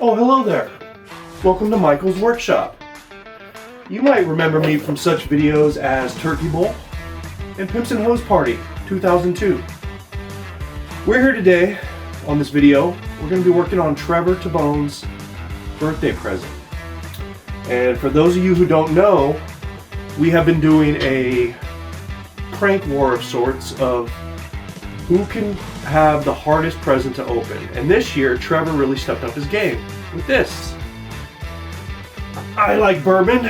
Oh, hello there. Welcome to Michael's Workshop. You might remember me from such videos as Turkey Bowl and Pimps and Hose Party 2002. We're here today on this video. We're going to be working on Trevor Tabone's birthday present. And for those of you who don't know, we have been doing a prank war of sorts of who can have the hardest present to open. And this year, Trevor really stepped up his game with this. I like bourbon,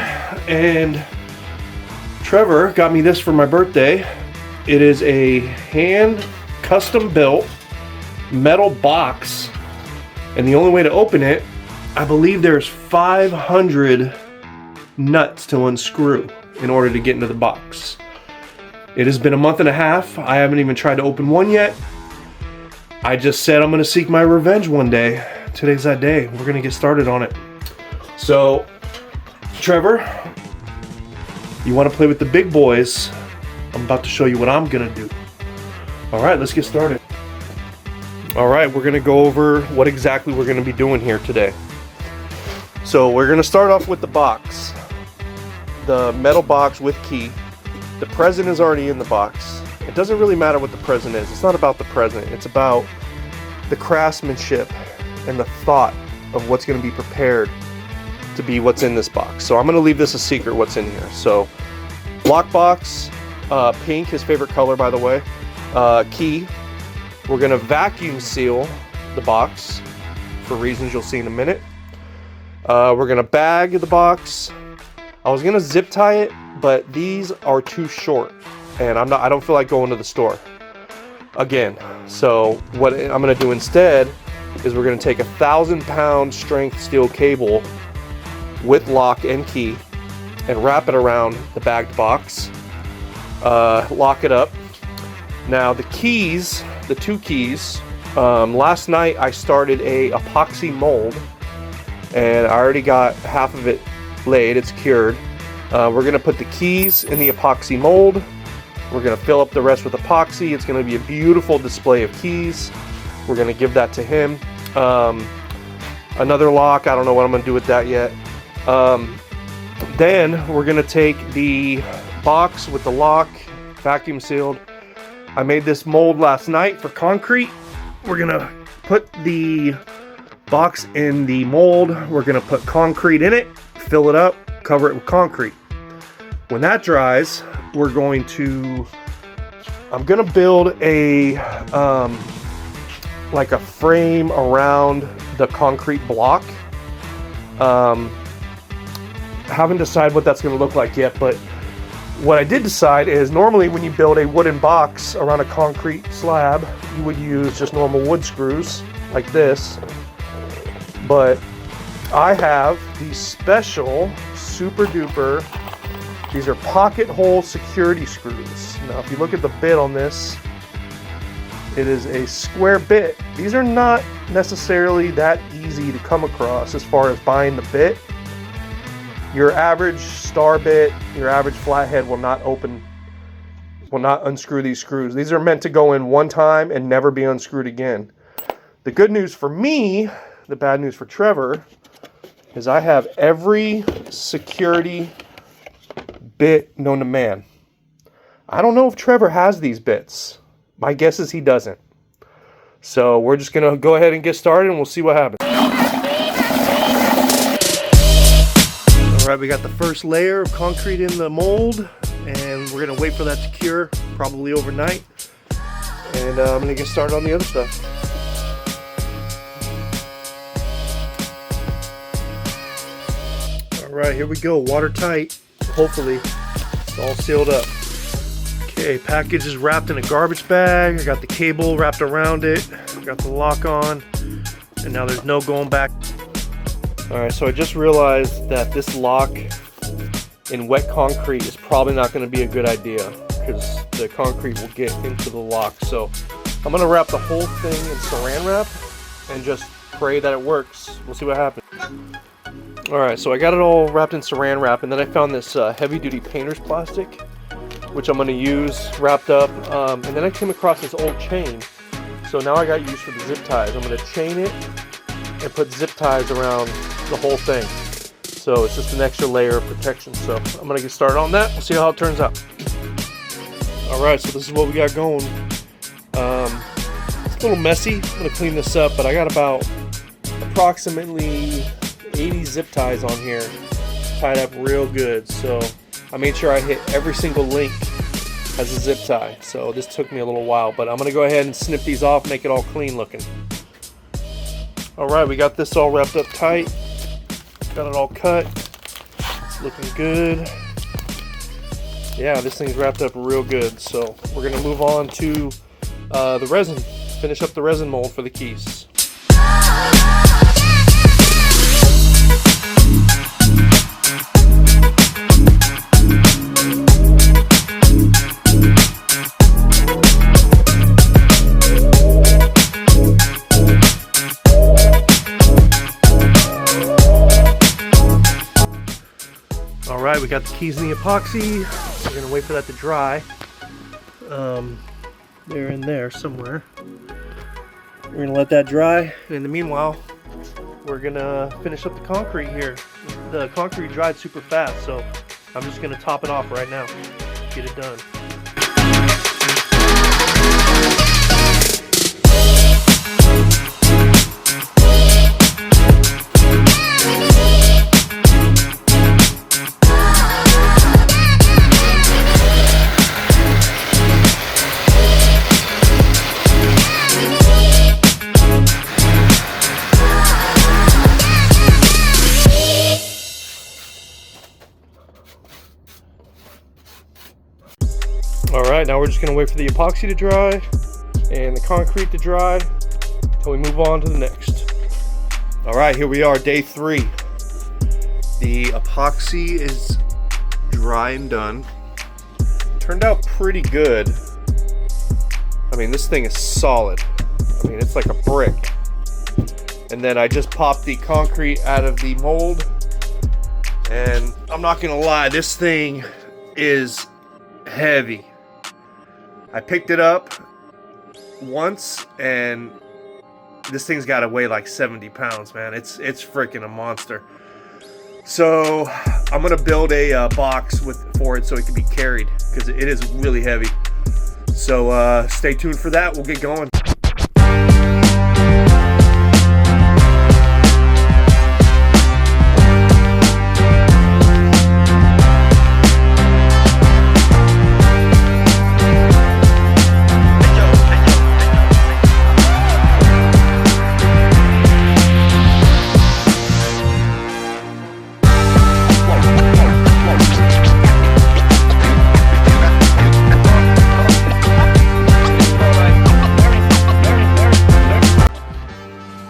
and Trevor got me this for my birthday. It is a hand custom built metal box, and the only way to open it, I believe there's 500 nuts to unscrew in order to get into the box. It has been a month and a half. I haven't even tried to open one yet. I just said I'm going to seek my revenge one day. Today's that day. We're going to get started on it. So, Trevor, you want to play with the big boys? I'm about to show you what I'm going to do. All right, let's get started. All right, we're going to go over what exactly we're going to be doing here today. So we're going to start off with the box. The metal box with key. The present is already in the box. It doesn't really matter what the present is. It's not about the present. It's about the craftsmanship and the thought of what's going to be prepared to be what's in this box. So I'm going to leave this a secret what's in here. So lockbox, pink, his favorite color by the way, key. We're going to vacuum seal the box for reasons you'll see in a minute. We're going to bag the box. I was going to zip tie it, but these are too short and I don't feel like going to the store again. So what I'm going to do instead is we're going to take 1,000-pound strength steel cable with lock and key and wrap it around the bagged box, lock it up. Now the keys, the two keys, last night I started a epoxy mold and I already got half of it laid, it's cured. We're going to put the keys in the epoxy mold. We're going to fill up the rest with epoxy. It's going to be a beautiful display of keys. We're going to give that to him. Another lock, I don't know what I'm going to do with that yet. Then we're going to take the box with the lock, vacuum sealed. I made this mold last night for concrete. We're going to put the box in the mold. We're going to put concrete in it, fill it up, cover it with concrete. When that dries, I'm going to build a like a frame around the concrete block. Haven't decided what that's going to look like yet, but what I did decide is normally when you build a wooden box around a concrete slab, you would use just normal wood screws like this. But I have these special super duper, these are pocket hole security screws. Now if you look at the bit on this, it is a square bit. These are not necessarily that easy to come across as far as buying the bit. Your average star bit, your average flathead will not unscrew these screws. These are meant to go in one time and never be unscrewed again. The good news for me, the bad news for Trevor, is I have every security bit known to man. I don't know if Trevor has these bits. My guess is he doesn't. So we're just going to go ahead and get started and we'll see what happens. Alright, we got the first layer of concrete in the mold and we're going to wait for that to cure, probably overnight. And I'm going to get started on the other stuff. Alright, here we go, watertight, hopefully. It's all sealed up. Okay, package is wrapped in a garbage bag. I got the cable wrapped around it. Got the lock on. And now there's no going back. Alright, so I just realized that this lock in wet concrete is probably not going to be a good idea because the concrete will get into the lock. So I'm going to wrap the whole thing in saran wrap and just pray that it works. We'll see what happens. Alright, so I got it all wrapped in saran wrap, and then I found this heavy-duty painter's plastic, which I'm going to use wrapped up, and then I came across this old chain. So now I got use for the zip ties. I'm going to chain it and put zip ties around the whole thing. So it's just an extra layer of protection. So I'm gonna get started on that. We'll see how it turns out. All right, so this is what we got going. It's a little messy. I'm gonna clean this up, but I got about approximately 80 zip ties on here, tied up real good. So I made sure I hit every single link as a zip tie. So this took me a little while, but I'm gonna go ahead and snip these off, make it all clean looking. All right, we got this all wrapped up tight. Got it all cut. It's looking good. Yeah, this thing's wrapped up real good. So we're gonna move on to the resin. Finish up the resin mold for the keys. Alright, we got the keys in the epoxy. We're going to wait for that to dry. They're in there somewhere. We're going to let that dry. And in the meanwhile, we're going to finish up the concrete here. The concrete dried super fast, so I'm just going to top it off right now. Get it done. Alright, now we're just going to wait for the epoxy to dry and the concrete to dry until we move on to the next. Alright, here we are, day 3. The epoxy is dry and done. Turned out pretty good. I mean, this thing is solid. I mean, it's like a brick. And then I just popped the concrete out of the mold. And I'm not going to lie, this thing is heavy. I picked it up once and this thing's got to weigh like 70 pounds, man. It's freaking a monster. So I'm gonna build a box for it so it can be carried because it is really heavy. So stay tuned for that. We'll get going.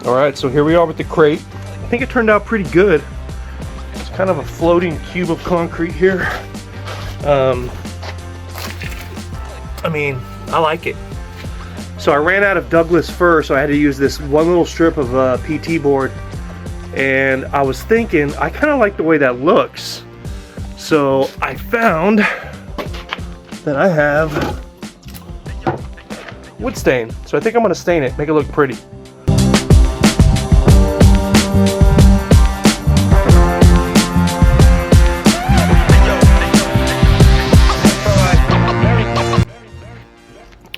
Alright, so here we are with the crate. I think it turned out pretty good. It's kind of a floating cube of concrete here. I mean, I like it. So I ran out of Douglas fir, so I had to use this one little strip of PT board. And I was thinking, I kind of like the way that looks. So I found that I have wood stain. So I think I'm going to stain it, make it look pretty.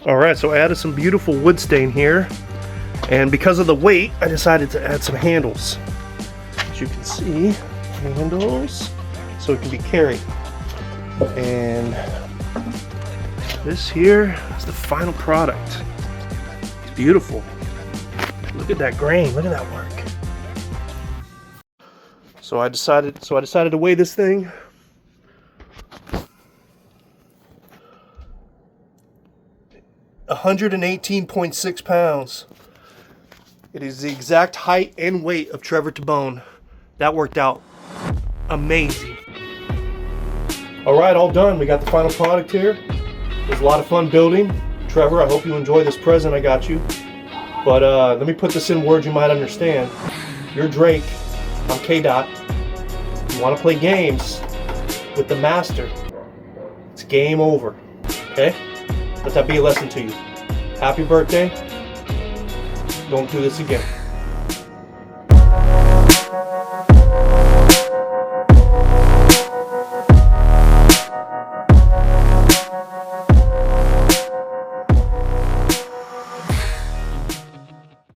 Alright, so I added some beautiful wood stain here, and because of the weight, I decided to add some handles. As you can see, handles, so it can be carried. And this here is the final product. It's beautiful. Look at that grain, look at that work. So I decided to weigh this thing. 118.6 pounds. It is the exact height and weight of Trevor to bone. That worked out amazing. Alright, all done. We got the final product here. It was a lot of fun building. Trevor, I hope you enjoy this present I got you. But let me put this in words you might understand. You're Drake. I'm K-Dot. You want to play games with the master. It's game over. Okay? Let that be a lesson to you. Happy birthday. Don't do this again.